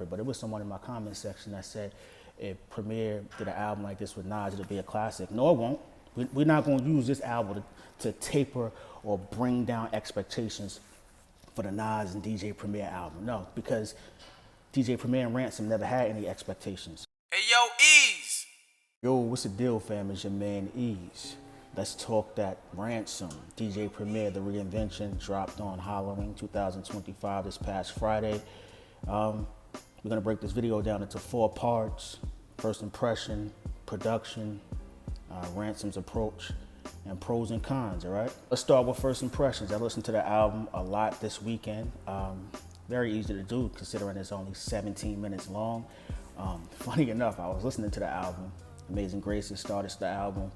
But it was someone in my comment section that said if Premier did an album like this with Nas, it'd be a classic. No, it won't. We're not going to use this album to taper or bring down expectations for the Nas and DJ Premier album. No, because DJ Premier and Ransom never had any expectations. Hey, yo, Ease. Yo, what's the deal, fam? It's your man Ease. Let's talk that Ransom. DJ Premier, the Reinvention, dropped on Halloween 2025 this past Friday. We're gonna break this video down into 4 parts: first impression, production, Ransom's approach, and pros and cons, all right? Let's start with first impressions. I listened to the album a lot this weekend. Very easy to do considering it's only 17 minutes long. Funny enough, I was listening to the album, Amazing Graces, started the album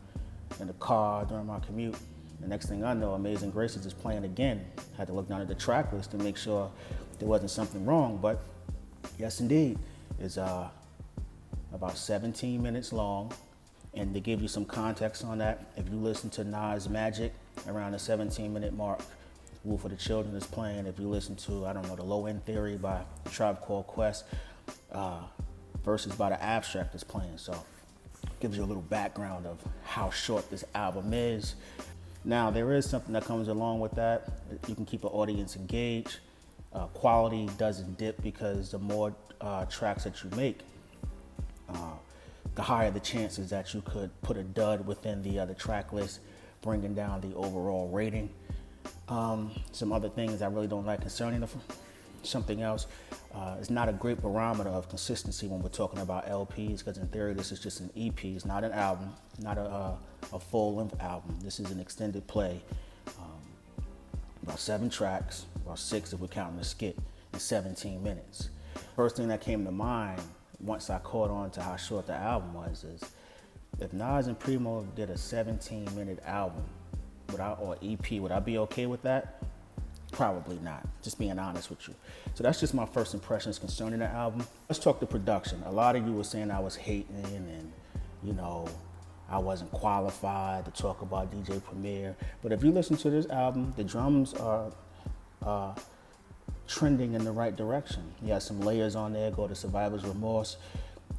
in the car during my commute. The next thing I know, Amazing Graces is playing again. Had to look down at the track list to make sure there wasn't something wrong, but yes, indeed. It's about 17 minutes long. And to give you some context on that, if you listen to Nas Magic around the 17-minute mark, Woo for the Children is playing. If you listen to, I don't know, the Low End Theory by Tribe Called Quest, Verses by the Abstract is playing. So gives you a little background of how short this album is. Now, there is something that comes along with that. You can keep an audience engaged. Quality doesn't dip because the more tracks that you make, the higher the chances that you could put a dud within the track list, bringing down the overall rating. Some other things I really don't like concerning something else. It's not a great barometer of consistency when we're talking about LPs, because in theory this is just an EP. It's not an album, not a full-length album. This is an extended play, about 7 tracks, about 6 if we're counting the skit, in 17 minutes. First thing that came to mind once I caught on to how short the album was is, if Nas and Primo did a 17-minute album or EP, would I be okay with that? Probably not, just being honest with you. So that's just my first impressions concerning the album. Let's talk the production. A lot of you were saying I was hating and, you know, I wasn't qualified to talk about DJ Premier. But if you listen to this album, the drums are trending in the right direction. You have some layers on there, go to Survivor's Remorse.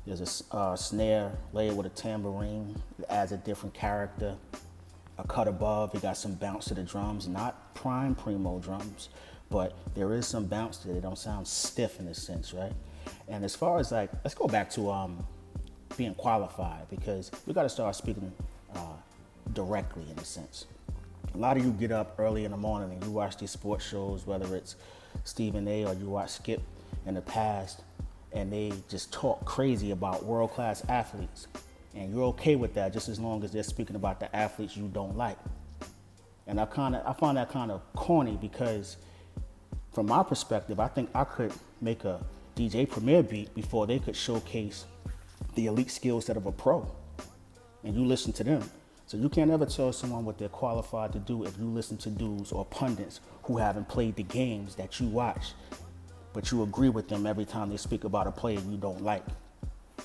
There's a snare layer with a tambourine. It adds a different character. A cut above, you got some bounce to the drums, not prime Primo drums, but there is some bounce to it. They don't sound stiff in a sense, right? And as far as like, let's go back to being qualified, because we got to start speaking directly in a sense. A lot of you get up early in the morning and you watch these sports shows, whether it's Stephen A. or you watch Skip in the past, and they just talk crazy about world-class athletes. And you're okay with that just as long as they're speaking about the athletes you don't like. And I find that kind of corny, because from my perspective, I think I could make a DJ Premier beat before they could showcase the elite skill set of a pro. And you listen to them. So you can't ever tell someone what they're qualified to do if you listen to dudes or pundits who haven't played the games that you watch, but you agree with them every time they speak about a player you don't like.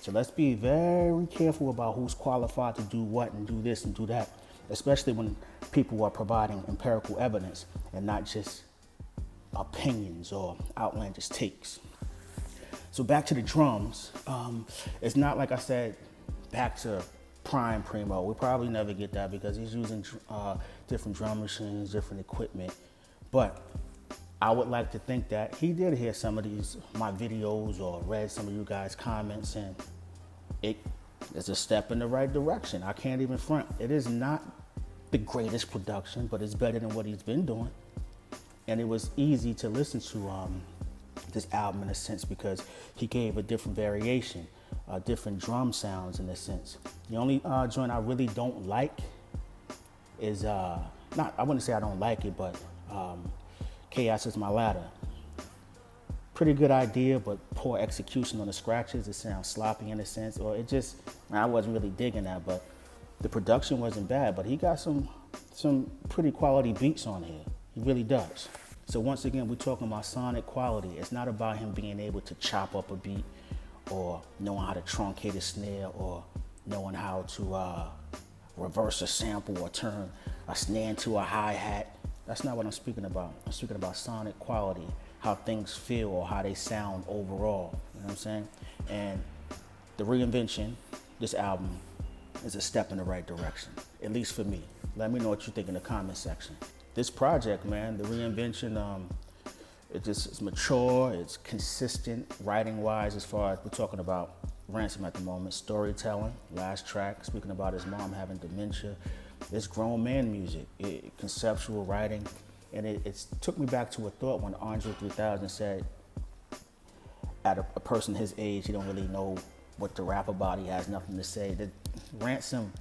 So let's be very careful about who's qualified to do what and do this and do that, especially when people are providing empirical evidence and not just opinions or outlandish takes. So back to the drums. It's not, like I said, back to prime Primo. We'll probably never get that because he's using different drum machines, different equipment. But I would like to think that he did hear some of my videos or read some of you guys' comments, and it is a step in the right direction. I can't even front. It is not the greatest production, but it's better than what he's been doing. And it was easy to listen to this album in a sense because he gave a different variation, different drum sounds in a sense. The only joint I really don't like is, I wouldn't say I don't like it, but Chaos Is My Ladder. Pretty good idea, but poor execution on the scratches. It sounds sloppy in a sense, or I wasn't really digging that, but the production wasn't bad, but he got some pretty quality beats on here. He really does. So once again, we're talking about sonic quality. It's not about him being able to chop up a beat or knowing how to truncate a snare or knowing how to reverse a sample or turn a snare into a hi-hat. That's not what I'm speaking about. I'm speaking about sonic quality, how things feel or how they sound overall. You know what I'm saying? And the Reinvention, this album, is a step in the right direction, at least for me. Let me know what you think in the comment section. This project, man, the Reinvention, it's mature, it's consistent, writing-wise, as far as we're talking about Ransom at the moment, storytelling, last track, speaking about his mom having dementia. It's grown man music, conceptual writing, and it took me back to a thought when Andre 3000 said, at a person his age, he don't really know what to rap about, he has nothing to say. That Ransom,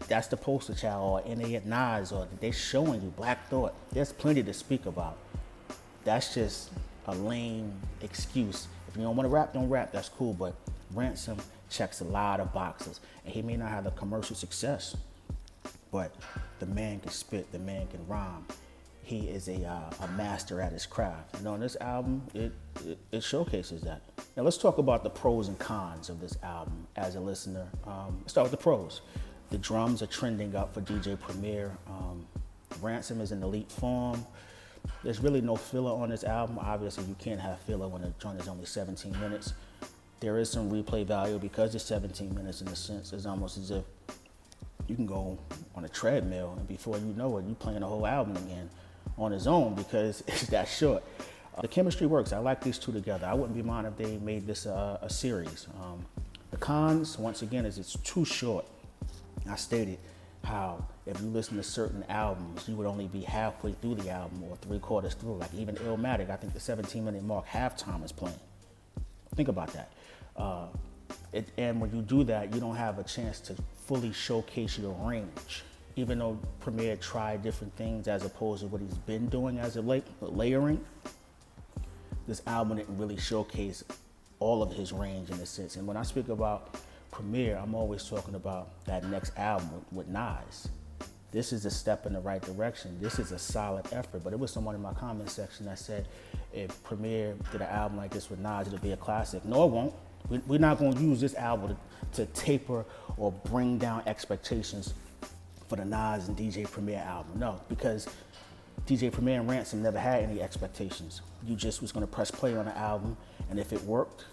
that's the poster child, or NAS, or they're showing you Black Thought. There's plenty to speak about. That's just a lame excuse. If you don't want to rap, don't rap, that's cool, but Ransom checks a lot of boxes, and he may not have the commercial success, but the man can spit, the man can rhyme. He is a master at his craft. And on this album, it showcases that. Now let's talk about the pros and cons of this album as a listener. Let's start with the pros. The drums are trending up for DJ Premier. Ransom is in elite form. There's really no filler on this album. Obviously, you can't have filler when the joint is only 17 minutes. There is some replay value because it's 17 minutes in a sense. It's almost as if you can go on a treadmill and before you know it, you're playing the whole album again on his own because it's that short. The chemistry works. I like these two together. I wouldn't be mind if they made this a series. The cons, once again, is it's too short. I stated how if you listen to certain albums, you would only be halfway through the album or 3/4 through. Like even Illmatic, I think the 17-minute mark, halftime is playing. Think about that. And when you do that, you don't have a chance to fully showcase your range. Even though Premier tried different things as opposed to what he's been doing as of late, layering, this album didn't really showcase all of his range in a sense. And when I speak about Premier, I'm always talking about that next album with NAS. This is a step in the right direction. This is a solid effort. But it was someone in my comment section that said, if Premier did an album like this with NAS, it'll be a classic. No, it won't. We're not going to use this album to taper or bring down expectations for the Nas and DJ Premier album. No, because DJ Premier and Ransom never had any expectations. You just was going to press play on the album, and if it worked,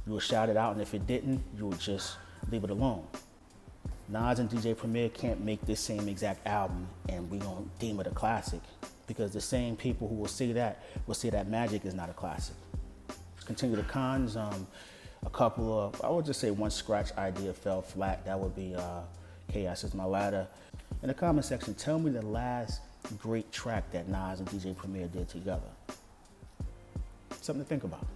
you would shout it out, and if it didn't, you would just leave it alone. Nas and DJ Premier can't make this same exact album and we don't deem it a classic, because the same people who will say that Magic is not a classic. Continue the cons. A couple of, I would just say one scratch idea fell flat. That would be Chaos Is My Ladder. In the comment section, tell me the last great track that Nas and DJ Premier did together. Something to think about.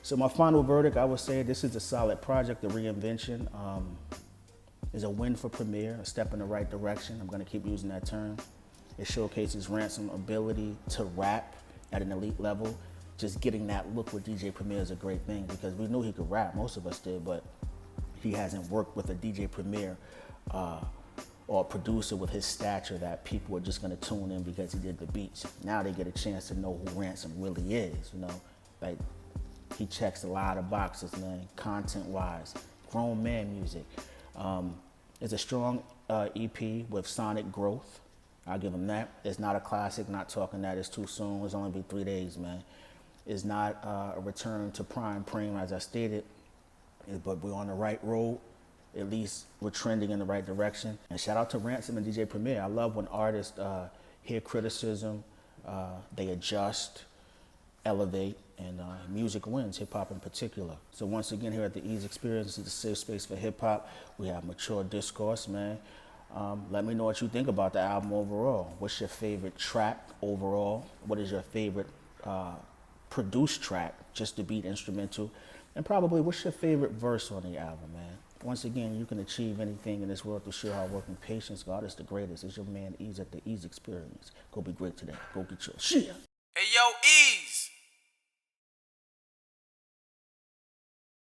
So my final verdict, I would say this is a solid project. The Reinvention is a win for Premier, a step in the right direction. I'm gonna keep using that term. It showcases Ransom's ability to rap at an elite level. Just getting that look with DJ Premier is a great thing because we knew he could rap, most of us did, but he hasn't worked with a DJ Premier or a producer with his stature that people are just gonna tune in because he did the beats. Now they get a chance to know who Ransom really is, you know? Like, he checks a lot of boxes, man, content-wise, grown man music. It's a strong EP with sonic growth. I'll give him that. It's not a classic, not talking that it's too soon. It's only been 3 days, man. It's not a return to Primo, as I stated, but we're on the right road. At least we're trending in the right direction. And shout out to Ransom and DJ Premier. I love when artists hear criticism, they adjust, elevate, and music wins, hip hop in particular. So once again, here at the Ease Experience, this is a safe space for hip hop. We have mature discourse, man. Let me know what you think about the album overall. What's your favorite track overall? What is your favorite produced track, just the beat, instrumental? And probably what's your favorite verse on the album, man? Once again, you can achieve anything in this world through sheer hard work and patience. God is the greatest. It's your man Ease at the Ease Experience. Go be great today. Go get your shit. Hey, yo, Ease.